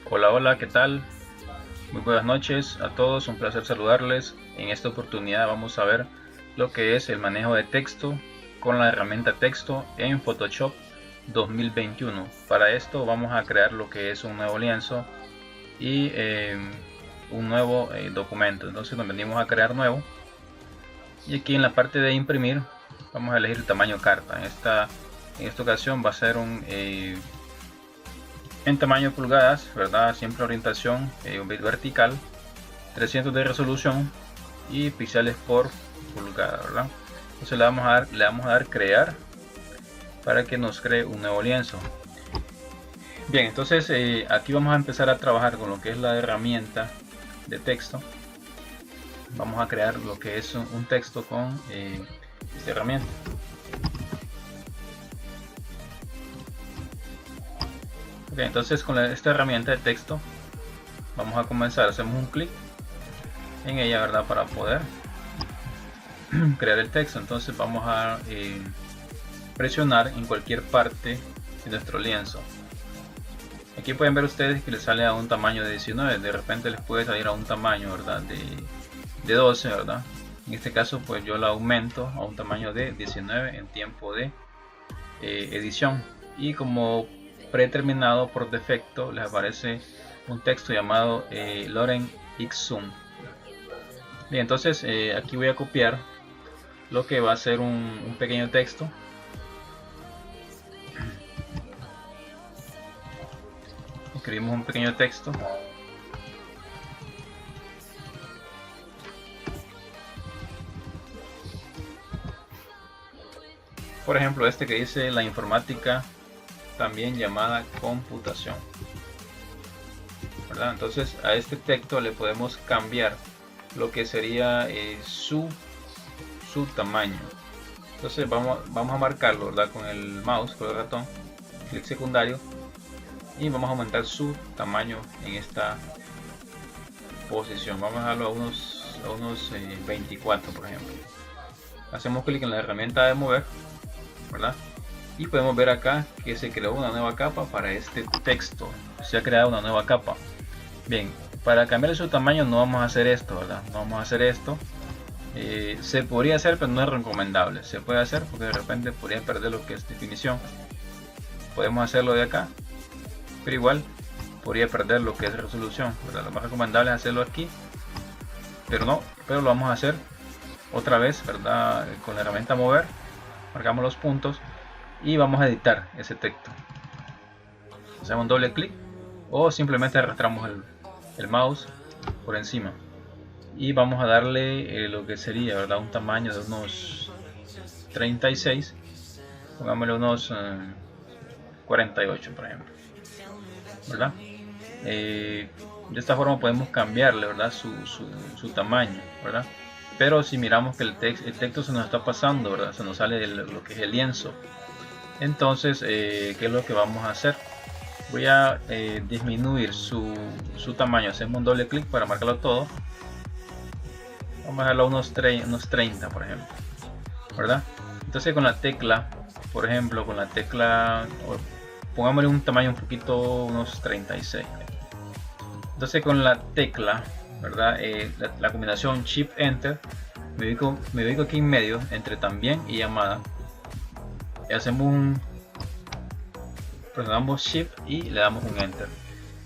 Hola, hola, ¿qué tal? Muy buenas noches a todos, un placer saludarles. En esta oportunidad vamos a ver lo que es el manejo de texto con la herramienta texto en Photoshop 2021. Para esto vamos a crear lo que es un nuevo lienzo y un nuevo documento. Entonces nos venimos a crear nuevo y aquí en la parte de imprimir vamos a elegir el tamaño carta. En esta ocasión va a ser en tamaño pulgadas, ¿verdad? Siempre orientación un bit vertical, 300 de resolución y píxeles por pulgada, ¿verdad? Entonces le vamos a dar crear para que nos cree un nuevo lienzo. Bien, entonces aquí vamos a empezar a trabajar con lo que es la herramienta de texto. Vamos a crear lo que es un texto con esta herramienta. Ok, entonces con esta herramienta de texto vamos a comenzar, hacemos un clic en ella, ¿verdad? Para poder crear el texto. Entonces vamos a presionar en cualquier parte de nuestro lienzo. Aquí pueden ver ustedes que les sale a un tamaño de 19, de repente les puede salir a un tamaño, ¿verdad? de 12, ¿verdad? En este caso pues yo lo aumento a un tamaño de 19 en tiempo de edición, y como predeterminado por defecto les aparece un texto llamado Loren X Zoom. Bien, entonces aquí voy a copiar lo que va a ser un pequeño texto. Escribimos un pequeño texto. Por ejemplo, este que dice la informática, también llamada computación, ¿verdad? Entonces a este texto le podemos cambiar lo que sería su tamaño. Entonces vamos a marcarlo, ¿verdad? Con el mouse, con el ratón, clic secundario, y vamos a aumentar su tamaño en esta posición. Vamos a dejarlo a unos 24, por ejemplo. Hacemos clic en la herramienta de mover, ¿verdad? Y podemos ver acá que se creó una nueva capa para este texto. Se ha creado una nueva capa. Bien, para cambiar su tamaño no vamos a hacer esto, ¿verdad? No vamos a hacer esto. Se podría hacer, pero no es recomendable. Se puede hacer porque de repente podría perder lo que es definición. Podemos hacerlo de acá, pero igual podría perder lo que es resolución, ¿verdad? Lo más recomendable es hacerlo aquí, pero lo vamos a hacer otra vez, ¿verdad? Con la herramienta mover, marcamos los puntos y vamos a editar ese texto. Hacemos un doble clic o simplemente arrastramos el mouse por encima y vamos a darle lo que sería, ¿verdad? Un tamaño de unos 36, pongámosle unos 48, por ejemplo, ¿verdad? De esta forma podemos cambiarle, ¿verdad? Su tamaño, ¿verdad? Pero si miramos que el texto se nos está pasando, ¿verdad? Se nos sale lo que es el lienzo. Entonces, ¿qué es lo que vamos a hacer? Voy a disminuir su tamaño. Hacemos un doble clic para marcarlo todo. Vamos a dejarlo a unos 30, por ejemplo, ¿verdad? Entonces con la tecla, por ejemplo, con la tecla, pongámosle un tamaño un poquito, unos 36. Entonces con la tecla, ¿verdad? La combinación Shift Enter, me ubico aquí en medio entre también y llamada. Y hacemos presionamos Shift y le damos un Enter.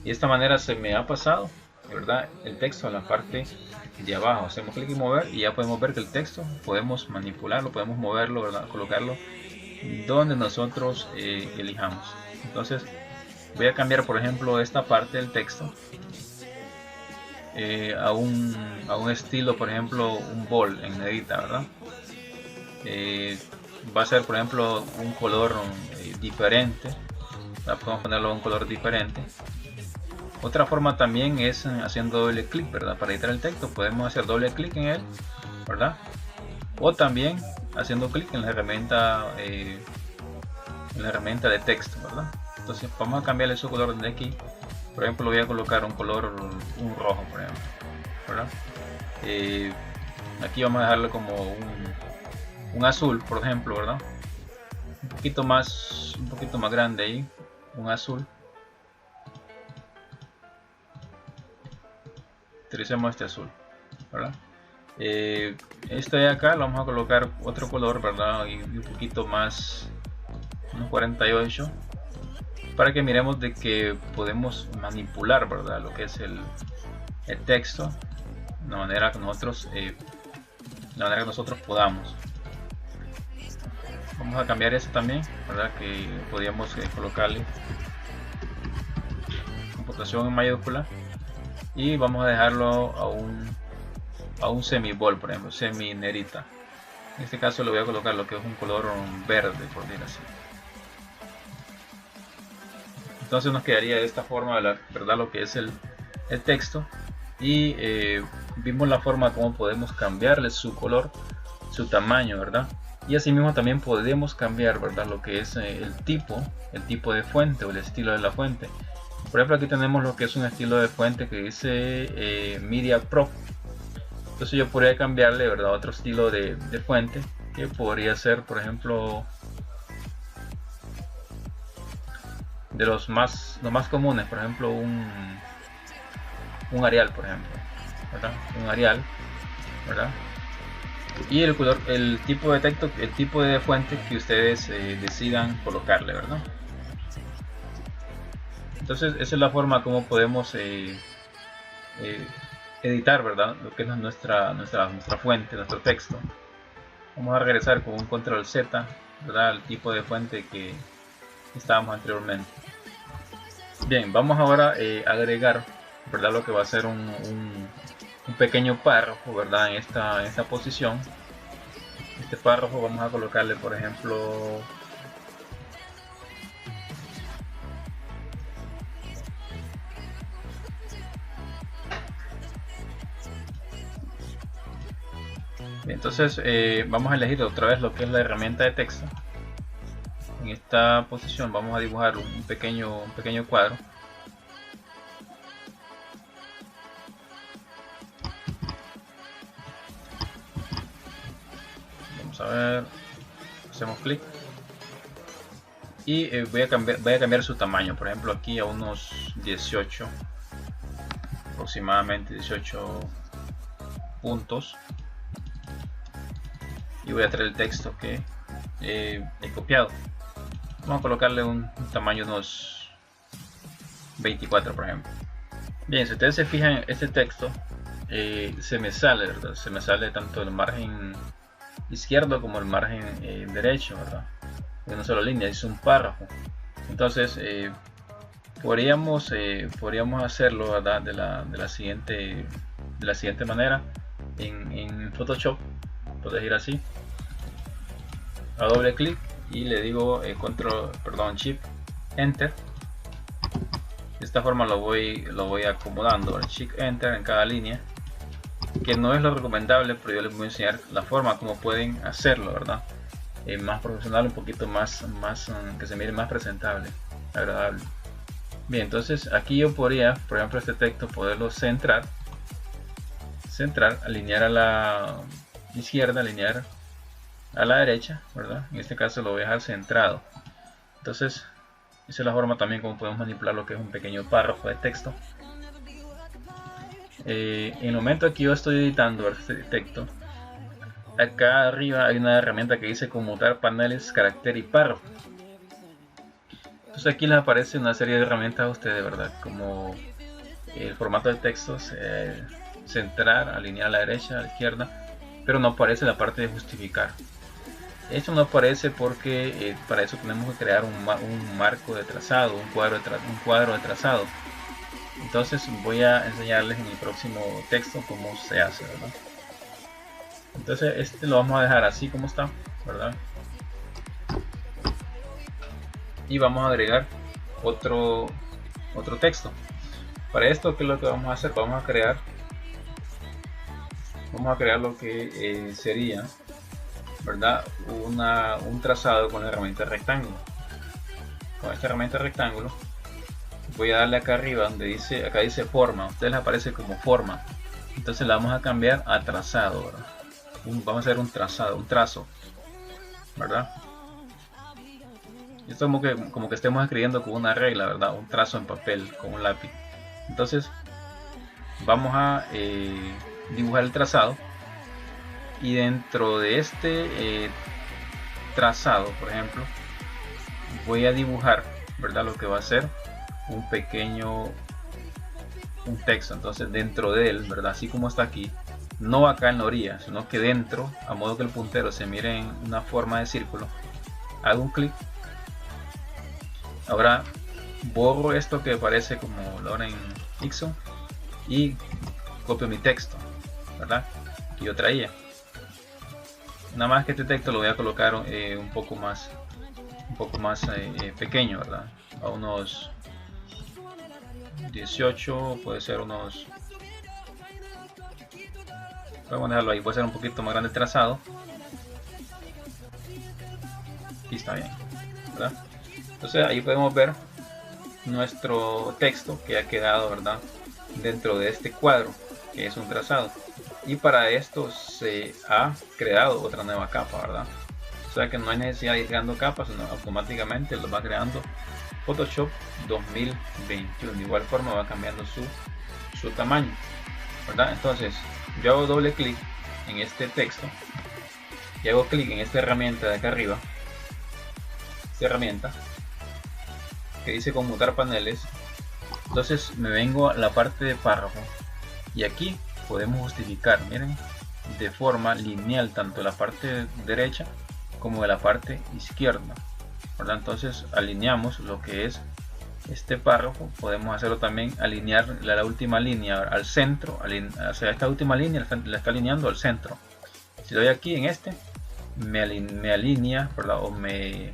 Y de esta manera se me ha pasado, ¿verdad? El texto en la parte de abajo. Hacemos clic en mover y ya podemos ver que el texto podemos manipularlo, podemos moverlo, ¿verdad? Colocarlo donde nosotros elijamos. Entonces voy a cambiar, por ejemplo, esta parte del texto a un estilo, por ejemplo, un bold en negrita, ¿verdad? Va a ser, por ejemplo, un color diferente. Podemos ponerlo a un color diferente. Otra forma también es haciendo doble clic, ¿verdad? Para editar el texto podemos hacer doble clic en él, ¿verdad? O también haciendo clic en la herramienta de texto, ¿verdad? Entonces vamos a cambiarle su color de aquí. Por ejemplo, voy a colocar un rojo, por ejemplo, ¿verdad? Aquí vamos a dejarlo como un azul, por ejemplo, ¿verdad? Un poquito más grande ahí, un azul. utilicemos este azul, ¿verdad? Este de acá lo vamos a colocar otro color, ¿verdad? Y un poquito más, unos 48, para que miremos de que podemos manipular, ¿verdad? Lo que es el texto de la manera que nosotros podamos. Vamos a cambiar eso también, ¿verdad? Que podríamos colocarle computación en mayúscula y vamos a dejarlo a un semibol, por ejemplo, semi negrita. En este caso le voy a colocar lo que es un color verde, por decir así. Entonces nos quedaría de esta forma, ¿verdad? Lo que es el texto. Y vimos la forma como podemos cambiarle su color, su tamaño, ¿verdad? Y asimismo también podemos cambiar, ¿verdad? Lo que es el tipo de fuente o el estilo de la fuente. Por ejemplo, aquí tenemos lo que es un estilo de fuente que dice Media Pro. Entonces yo podría cambiarle, ¿verdad? Otro estilo de fuente que podría ser, por ejemplo, de los más comunes, por ejemplo, un Arial, por ejemplo, ¿verdad? Un Arial, ¿verdad? Y el color, el tipo de texto, el tipo de fuente que ustedes decidan colocarle, ¿verdad? Entonces esa es la forma como podemos editar, ¿verdad? Lo que es nuestra fuente, nuestro texto. Vamos a regresar con un control Z, ¿verdad? El tipo de fuente que estábamos anteriormente. Bien, vamos ahora a agregar, ¿verdad? Lo que va a ser un pequeño párrafo, ¿verdad? En esta posición. Este párrafo vamos a colocarle, por ejemplo, bien, entonces vamos a elegir otra vez lo que es la herramienta de texto. En esta posición vamos a dibujar un pequeño cuadro. Vamos a ver, hacemos clic y voy a cambiar su tamaño, por ejemplo aquí a unos 18, aproximadamente 18 puntos, y voy a traer el texto que he copiado. Vamos a colocarle un tamaño de unos 24, por ejemplo. Bien, si ustedes se fijan, este texto se me sale, ¿verdad? Se me sale tanto el margen izquierdo como el margen derecho, ¿verdad? En una sola línea, es un párrafo. Entonces podríamos hacerlo, ¿verdad? de la siguiente manera. En Photoshop puedes ir así, a doble clic, y le digo Shift Enter. De esta forma lo voy acomodando, Shift Enter en cada línea, que no es lo recomendable, pero yo les voy a enseñar la forma como pueden hacerlo, ¿verdad? Más profesional, un poquito más que se mire más presentable, agradable. Bien, entonces aquí yo podría, por ejemplo, este texto poderlo centrar, alinear a la izquierda, alinear a la derecha, ¿verdad? En este caso lo voy a dejar centrado. Entonces esa es la forma también como podemos manipular lo que es un pequeño párrafo de texto. En el momento que yo estoy editando este texto, acá arriba hay una herramienta que dice conmutar paneles, carácter y párrafo. Entonces aquí les aparece una serie de herramientas a ustedes, ¿verdad? Como el formato del texto, centrar, alinear a la derecha, a la izquierda, pero no aparece la parte de justificar. Esto no aparece porque para eso tenemos que crear un marco de trazado, un cuadro de trazado. Entonces voy a enseñarles en el próximo texto cómo se hace, ¿verdad? Entonces este lo vamos a dejar así como está, ¿verdad? Y vamos a agregar otro texto. Para esto, ¿qué es lo que vamos a hacer? Vamos a crear lo que sería, ¿verdad? Un trazado con la herramienta rectángulo. Con esta herramienta rectángulo voy a darle acá arriba donde dice, acá dice forma, a ustedes les aparece como forma. Entonces la vamos a cambiar a trazado, ¿verdad? Vamos a hacer un trazo, ¿verdad? Esto es como que estemos escribiendo con una regla, ¿verdad? Un trazo en papel con un lápiz. Entonces vamos a dibujar el trazado, y dentro de este trazado, por ejemplo, voy a dibujar, ¿verdad?, lo que va a ser un texto. Entonces dentro de él, ¿verdad?, así como está aquí, no acá en la orilla, sino que dentro, a modo que el puntero se mire en una forma de círculo, hago un clic. Ahora borro esto que parece como Loren Nixon y copio mi texto, ¿verdad?, que yo traía. Nada más que este texto lo voy a colocar un poco más pequeño, ¿verdad?, a unos 18, puede ser unos, vamos a dejarlo ahí, puede ser un poquito más grande el trazado. Aquí está bien, ¿verdad? Entonces ahí podemos ver nuestro texto que ha quedado, ¿verdad?, dentro de este cuadro que es un trazado. Y para esto se ha creado otra nueva capa, ¿verdad? O sea que no hay necesidad de ir creando capas, sino automáticamente lo va creando Photoshop 2021. De igual forma va cambiando su tamaño, ¿verdad? Entonces yo hago doble clic en este texto y hago clic en esta herramienta de acá arriba, esta herramienta que dice conmutar paneles. Entonces me vengo a la parte de párrafo y aquí podemos justificar, miren, de forma lineal tanto la parte derecha como de la parte izquierda, ¿verdad? Entonces alineamos lo que es este párrafo. Podemos hacerlo también, alinear la última línea al centro, o sea, esta última línea la está alineando al centro. Si doy aquí en este, me alinea, ¿verdad?, o me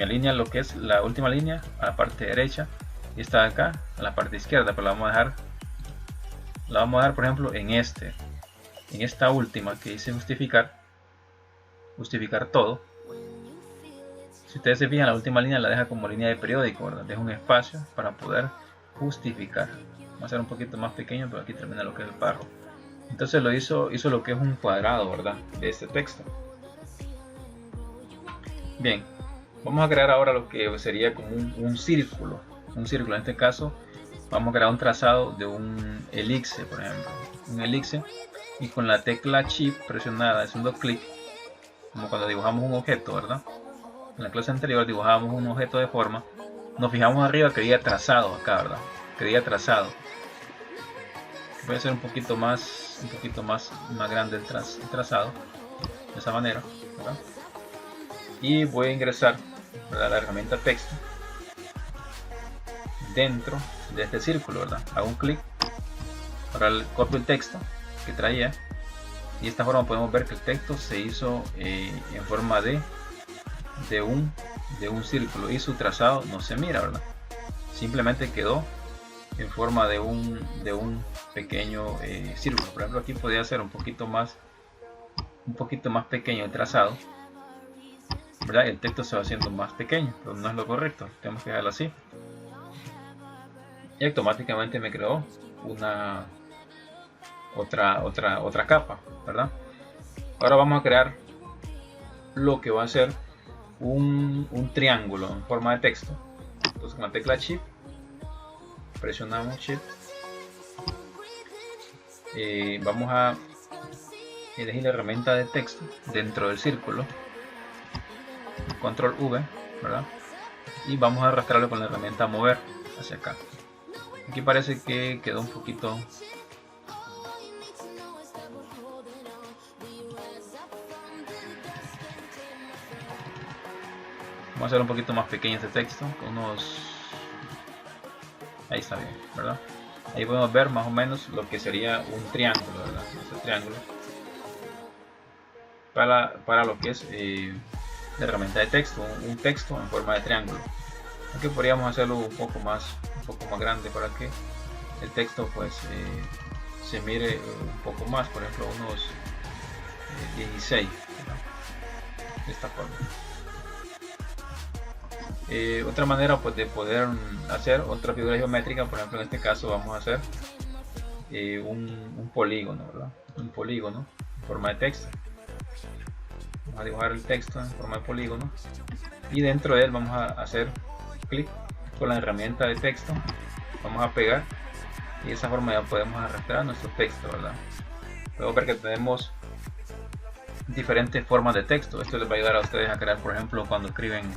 alinea lo que es la última línea a la parte derecha y esta de acá a la parte izquierda, pero la vamos a dejar por ejemplo en esta última que dice justificar todo. Si ustedes se fijan, la última línea la deja como línea de periódico, ¿verdad? Deja un espacio para poder justificar. Vamos a hacer un poquito más pequeño, pero aquí termina lo que es el párrafo. Entonces hizo lo que es un cuadrado, ¿verdad?, de este texto. Bien, vamos a crear ahora lo que sería como un círculo. En este caso vamos a crear un trazado de un elipse, por ejemplo, un elipse, y con la tecla Shift presionada haciendo clic, como cuando dibujamos un objeto, ¿verdad? En la clase anterior dibujábamos un objeto de forma, nos fijamos arriba que quería trazado acá, ¿verdad?, quería trazado. Voy a hacer un poquito más grande el trazado de esa manera, ¿verdad? Y voy a ingresar, ¿verdad?, la herramienta texto dentro de este círculo, ¿verdad? Hago un clic, ahora copio el texto que traía y de esta forma podemos ver que el texto se hizo en forma de un círculo y su trazado no se mira, ¿verdad? Simplemente quedó en forma de un pequeño círculo. Por ejemplo, aquí podría ser un poquito más pequeño el trazado, ¿verdad? El texto se va haciendo más pequeño, pero no es lo correcto, tenemos que dejarlo así. Y automáticamente me creó una otra capa, ¿verdad? Ahora vamos a crear lo que va a ser un triángulo en forma de texto. Entonces con la tecla Shift presionamos Shift, vamos a elegir la herramienta de texto dentro del círculo, control V, ¿verdad? Y vamos a arrastrarlo con la herramienta mover hacia acá. Aquí parece que quedó un poquito, vamos a hacer un poquito más pequeño este texto, ahí está bien, ¿verdad? Ahí podemos ver más o menos lo que sería un triángulo, ¿verdad? Este triángulo para lo que es la herramienta de texto, un texto en forma de triángulo. Aquí podríamos hacerlo un poco más grande para que el texto pues se mire un poco más, por ejemplo unos 16, ¿verdad?, de esta forma. Otra manera pues de poder hacer otra figura geométrica, por ejemplo en este caso vamos a hacer un polígono, ¿verdad?, un polígono en forma de texto. Vamos a dibujar el texto en forma de polígono y dentro de él vamos a hacer clic con la herramienta de texto, vamos a pegar y de esa forma ya podemos arrastrar nuestro texto, ¿verdad? Podemos ver que tenemos diferentes formas de texto. Esto les va a ayudar a ustedes a crear, por ejemplo, cuando escriben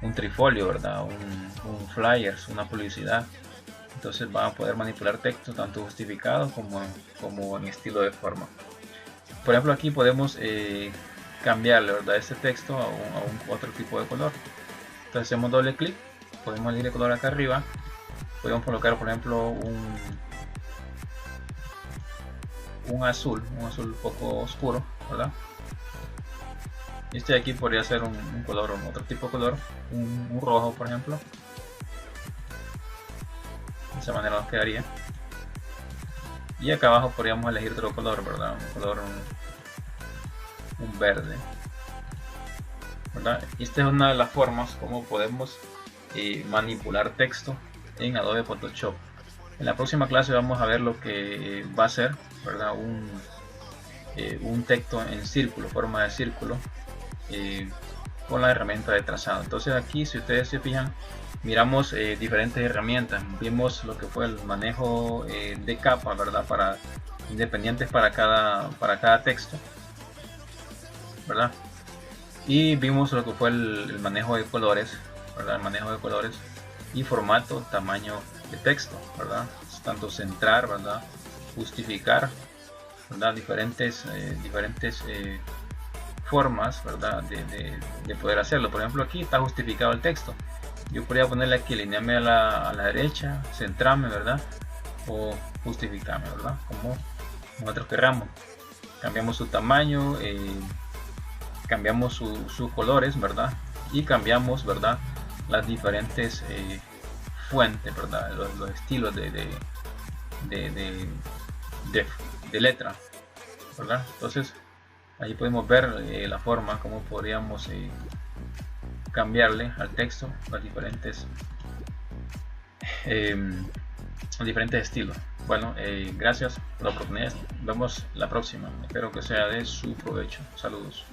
un trifolio, ¿verdad? Un flyers, una publicidad. Entonces van a poder manipular texto tanto justificado como en estilo de forma. Por ejemplo, aquí podemos cambiarle, ¿verdad?, este texto a un otro tipo de color. Entonces hacemos doble clic, podemos elegir el color acá arriba, podemos colocar, por ejemplo, un azul un poco oscuro, ¿verdad? Este de aquí podría ser un color, otro tipo de color, un rojo, por ejemplo. De esa manera nos quedaría. Y acá abajo podríamos elegir otro color, ¿verdad? Un color, un verde, ¿verdad? Esta es una de las formas como podemos manipular texto en Adobe Photoshop. En la próxima clase vamos a ver lo que va a ser, ¿verdad?, un texto en círculo, forma de círculo, con la herramienta de trazado. Entonces aquí, si ustedes se fijan, miramos diferentes herramientas. Vimos lo que fue el manejo de capa, ¿verdad?, para independientes para cada texto, ¿verdad? Y vimos lo que fue el manejo de colores, ¿verdad? El manejo de colores y formato, tamaño de texto, ¿verdad? Tanto centrar, ¿verdad?, justificar, ¿verdad? Diferentes formas, ¿verdad?, de poder hacerlo. Por ejemplo, aquí está justificado el texto. Yo podría ponerle aquí, alinearme a la derecha, centrarme, ¿verdad?, o justificarme, ¿verdad?, como nosotros queramos. Cambiamos su tamaño, cambiamos sus colores, ¿verdad?, y cambiamos, ¿verdad?, las diferentes fuentes, ¿verdad?, los estilos de letra, ¿verdad? Entonces ahí podemos ver la forma como podríamos cambiarle al texto los diferentes estilos. Bueno, gracias por la oportunidad. Nos vemos la próxima. Espero que sea de su provecho. Saludos.